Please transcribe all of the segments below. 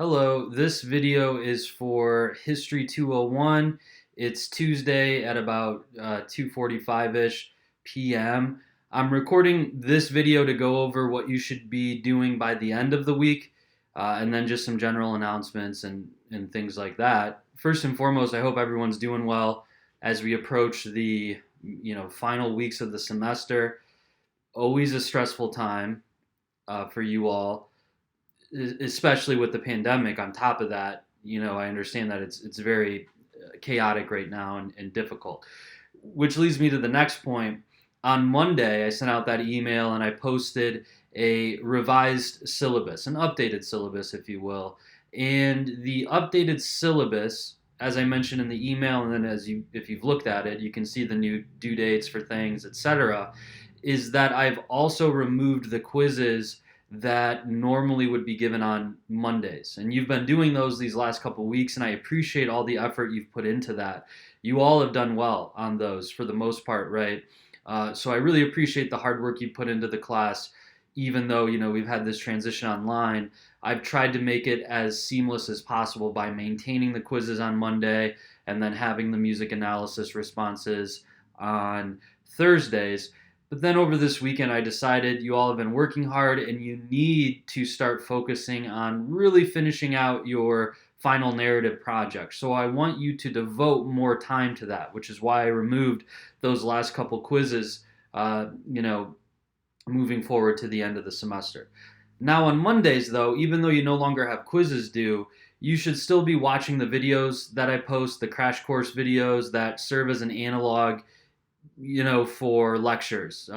Hello, this video is for History 201. It's Tuesday at about 2:45-ish p.m. I'm recording this video to go over what you should be doing by the end of the week, and then just some general announcements and things like that. First and foremost, I hope everyone's doing well as we approach the final weeks of the semester. Always a stressful time for you all, especially with the pandemic. On top of that, I understand that it's very chaotic right now and difficult. Which leads me to the next point. On Monday, I sent out that email and I posted a revised syllabus, an updated syllabus, if you will. And the updated syllabus, as I mentioned in the email, and then if you've looked at it, you can see the new due dates for things, etc., is that I've also removed the quizzes that normally would be given on Mondays. And you've been doing those these last couple of weeks, and I appreciate all the effort you've put into that. You all have done well on those for the most part, right? So I really appreciate the hard work you put into the class. Even though, we've had this transition online, I've tried to make it as seamless as possible by maintaining the quizzes on Monday and then having the music analysis responses on Thursdays. But then over this weekend, I decided you all have been working hard and you need to start focusing on really finishing out your final narrative project. So I want you to devote more time to that, which is why I removed those last couple quizzes, moving forward to the end of the semester. Now on Mondays, though, even though you no longer have quizzes due, you should still be watching the videos that I post, the crash course videos that serve as an analog for lectures.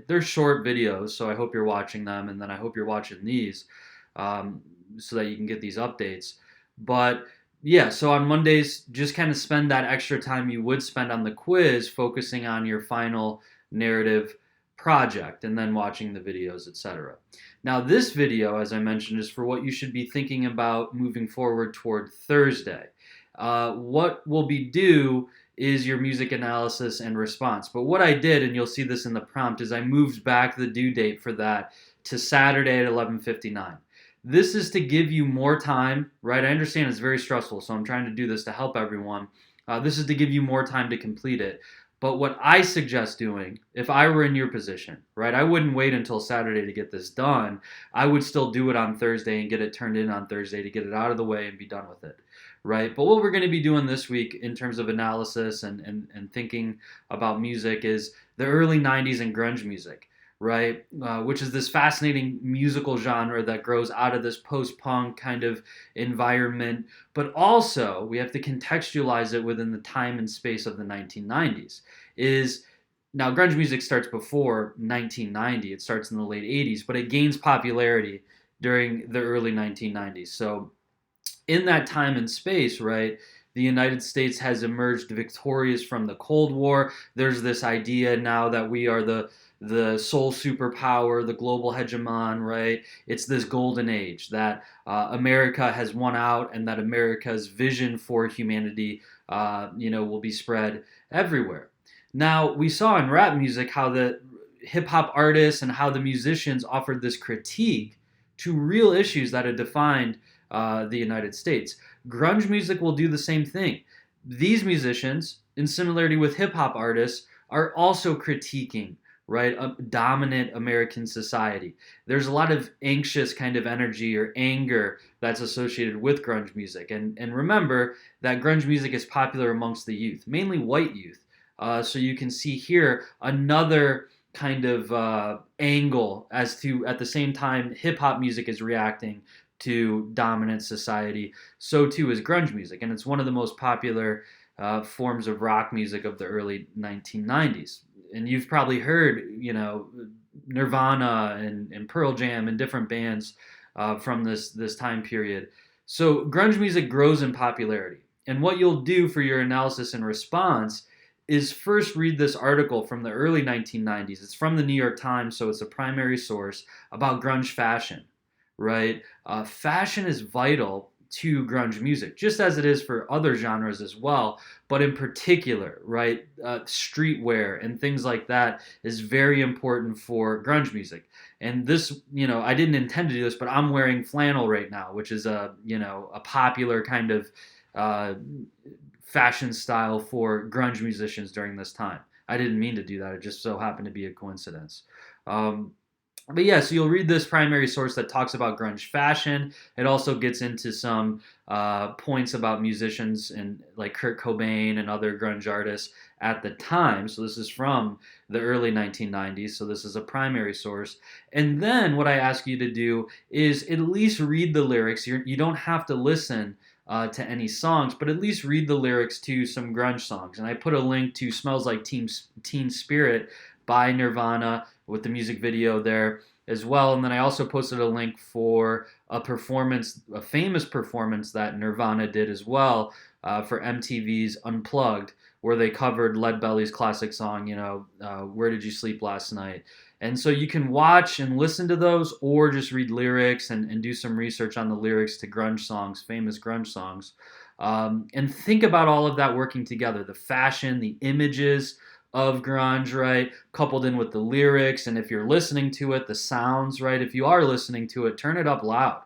They're short videos, so I hope you're watching them, and then I hope you're watching these so that you can get these updates. But yeah, so on Mondays, just kind of spend that extra time you would spend on the quiz focusing on your final narrative project and then watching the videos, etc. Now this video, as I mentioned, is for what you should be thinking about moving forward toward Thursday. What will be due is your music analysis and response. But what I did, and you'll see this in the prompt, is I moved back the due date for that to Saturday at 11:59. This is to give you more time, right? I understand it's very stressful, so I'm trying to do this to help everyone. This is to give you more time to complete it. But what I suggest doing, if I were in your position, right, I wouldn't wait until Saturday to get this done. I would still do it on Thursday and get it turned in on Thursday to get it out of the way and be done with it, right? But what we're going to be doing this week in terms of analysis and thinking about music is the early 90s and grunge music, right? Which is this fascinating musical genre that grows out of this post-punk kind of environment. But also, we have to contextualize it within the time and space of the 1990s. Now, grunge music starts before 1990. It starts in the late 80s, but it gains popularity during the early 1990s. So in that time and space, right, the United States has emerged victorious from the Cold War. There's this idea now that we are the sole superpower, the global hegemon, right? It's this golden age that America has won out, and that America's vision for humanity, will be spread everywhere. Now, we saw in rap music how the hip-hop artists and how the musicians offered this critique to real issues that had defined the United States. Grunge music will do the same thing. These musicians, in similarity with hip-hop artists, are also critiquing, right, a dominant American society. There's a lot of anxious kind of energy or anger that's associated with grunge music. And remember that grunge music is popular amongst the youth, mainly white youth. So you can see here another kind of angle as to, at the same time, hip-hop music is reacting to dominant society. So too is grunge music. And it's one of the most popular forms of rock music of the early 1990s. And you've probably heard, Nirvana and Pearl Jam and different bands from this time period. So grunge music grows in popularity. And what you'll do for your analysis and response is first read this article from the early 1990s. It's from the New York Times, so it's a primary source, about grunge fashion, right? Fashion is vital to grunge music, just as it is for other genres as well. But in particular, right, streetwear and things like that is very important for grunge music. And this, I didn't intend to do this, but I'm wearing flannel right now, which is a popular kind of uh, fashion style for grunge musicians during this time. I didn't mean to do that. It just so happened to be a coincidence. Um, but yeah, so you'll read this primary source that talks about grunge fashion. It also gets into some points about musicians and like Kurt Cobain and other grunge artists at the time. So this is from the early 1990s. So this is a primary source. And then what I ask you to do is at least read the lyrics. You don't have to listen to any songs, but at least read the lyrics to some grunge songs. And I put a link to Smells Like Teen Spirit by Nirvana with the music video there as well. And then I also posted a link for a famous performance that Nirvana did as well for MTV's Unplugged, where they covered Leadbelly's classic song, Where Did You Sleep Last Night? And so you can watch and listen to those or just read lyrics and do some research on the lyrics to grunge songs, famous grunge songs. And think about all of that working together, the fashion, the images of grunge, right? Coupled in with the lyrics. And if you're listening to it, the sounds, right? If you are listening to it, turn it up loud.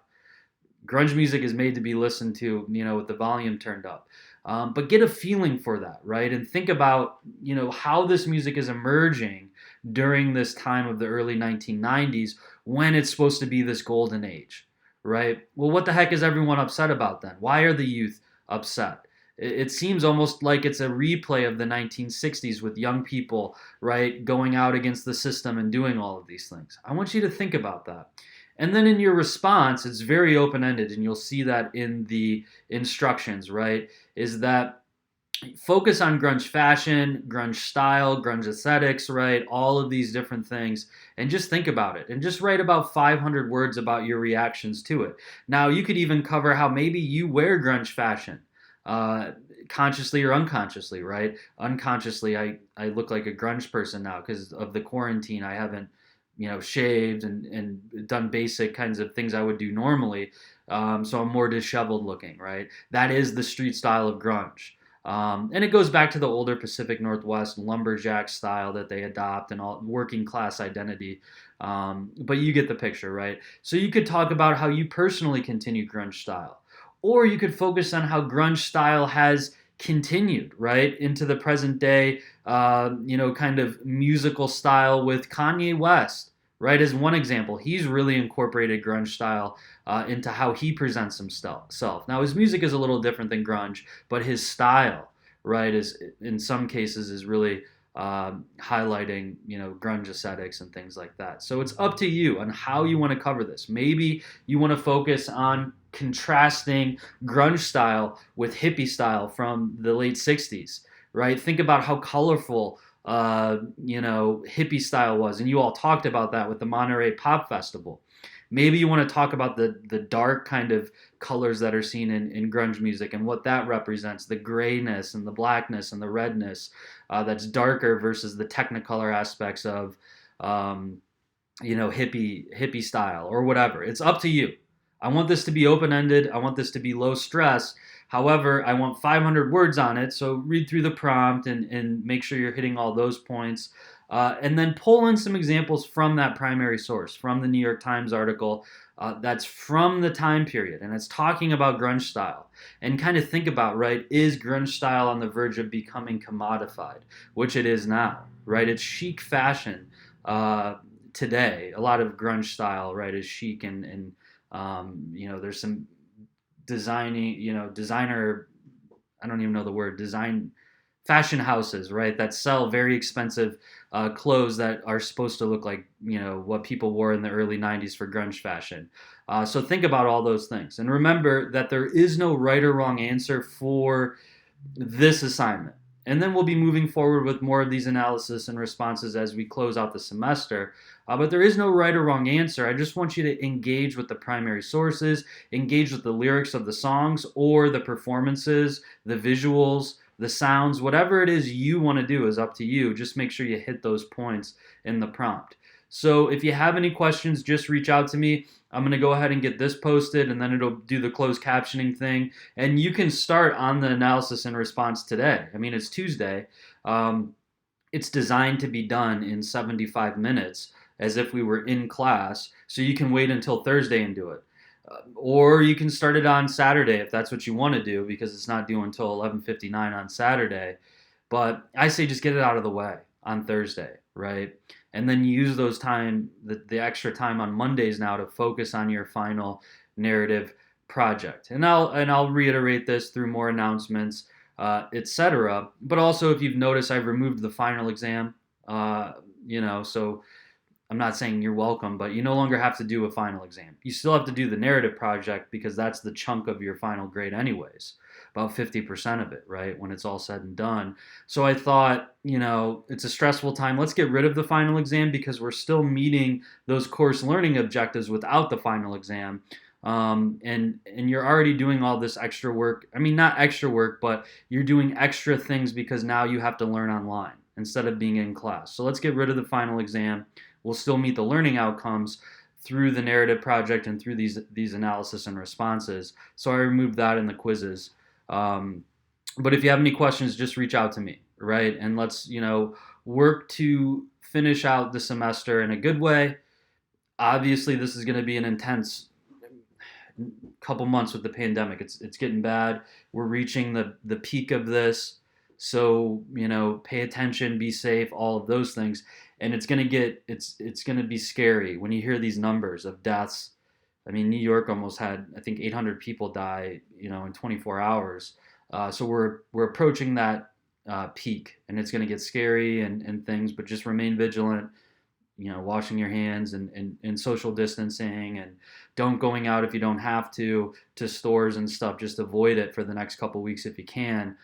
Grunge music is made to be listened to, with the volume turned up. But get a feeling for that, right? And think about, how this music is emerging during this time of the early 1990s when it's supposed to be this golden age, right? Well, what the heck is everyone upset about then? Why are the youth upset? It seems almost like it's a replay of the 1960s with young people, right, going out against the system and doing all of these things. I want you to think about that. And then in your response, it's very open-ended, and you'll see that in the instructions, right, is that focus on grunge fashion, grunge style, grunge aesthetics, right, all of these different things, and just think about it. And just write about 500 words about your reactions to it. Now, you could even cover how maybe you wear grunge fashion. Consciously or unconsciously, right? Unconsciously, I look like a grunge person now because of the quarantine. I haven't, shaved and done basic kinds of things I would do normally. So I'm more disheveled looking, right? That is the street style of grunge. And it goes back to the older Pacific Northwest lumberjack style that they adopt and all working class identity. But you get the picture, right? So you could talk about how you personally continue grunge style. Or you could focus on how grunge style has continued, right, into the present day, kind of musical style with Kanye West, right, as one example. He's really incorporated grunge style into how he presents himself. Now, his music is a little different than grunge, but his style, right, is in some cases is really highlighting, grunge aesthetics and things like that. So it's up to you on how you want to cover this. Maybe you want to focus on contrasting grunge style with hippie style from the late 60s, right? Think about how colorful, hippie style was. And you all talked about that with the Monterey Pop Festival. Maybe you want to talk about the dark kind of colors that are seen in grunge music and what that represents, the grayness and the blackness and the redness that's darker versus the technicolor aspects of, hippie style or whatever. It's up to you. I want this to be open-ended. I want this to be low stress. However, I want 500 words on it, so read through the prompt and make sure you're hitting all those points. And then pull in some examples from that primary source, from the New York Times article that's from the time period, and it's talking about grunge style. And kind of think about, right, is grunge style on the verge of becoming commodified, which it is now, right? It's chic fashion today. A lot of grunge style, right, is chic and there's some designer, I don't even know the word, design fashion houses, right, that sell very expensive clothes that are supposed to look like, what people wore in the early 90s for grunge fashion. So think about all those things. And remember that there is no right or wrong answer for this assignment. And then we'll be moving forward with more of these analysis and responses as we close out the semester. But there is no right or wrong answer. I just want you to engage with the primary sources, engage with the lyrics of the songs or the performances, the visuals, the sounds, whatever it is you want to do is up to you. Just make sure you hit those points in the prompt. So if you have any questions, just reach out to me. I'm going to go ahead and get this posted, and then it'll do the closed captioning thing. And you can start on the analysis and response today. I mean, it's Tuesday. Um, it's designed to be done in 75 minutes as if we were in class. So you can wait until Thursday and do it. Or you can start it on Saturday if that's what you want to do, because it's not due until 11:59 on Saturday. But I say just get it out of the way on Thursday, right? And then use the extra time on Mondays now to focus on your final narrative project. And I'll reiterate this through more announcements, etc. But also, if you've noticed, I've removed the final exam. So I'm not saying you're welcome, but you no longer have to do a final exam. You still have to do the narrative project because that's the chunk of your final grade anyways, about 50% of it, right, when it's all said and done. So I thought, it's a stressful time. Let's get rid of the final exam because we're still meeting those course learning objectives without the final exam. And you're already doing all this extra work. I mean, not extra work, but you're doing extra things because now you have to learn online instead of being in class. So let's get rid of the final exam. We'll still meet the learning outcomes through the narrative project and through these analysis and responses. So I removed that in the quizzes. But if you have any questions, just reach out to me, right? And let's, work to finish out the semester in a good way. Obviously, this is going to be an intense couple months with the pandemic. It's getting bad. We're reaching the peak of this. So, pay attention, be safe, all of those things. And it's going to be scary when you hear these numbers of deaths. I mean, New York almost had, I think, 800 people die, in 24 hours. So we're approaching that peak, and it's going to get scary and things, but just remain vigilant, washing your hands and social distancing, and don't going out if you don't have to stores and stuff. Just avoid it for the next couple weeks if you can,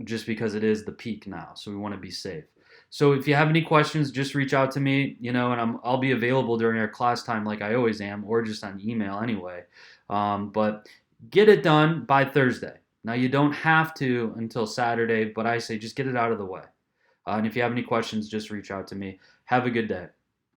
just because it is the peak now. So we want to be safe. So if you have any questions, just reach out to me, and I'll be available during our class time like I always am, or just on email anyway. But get it done by Thursday. Now, you don't have to until Saturday, but I say just get it out of the way. And if you have any questions, just reach out to me. Have a good day.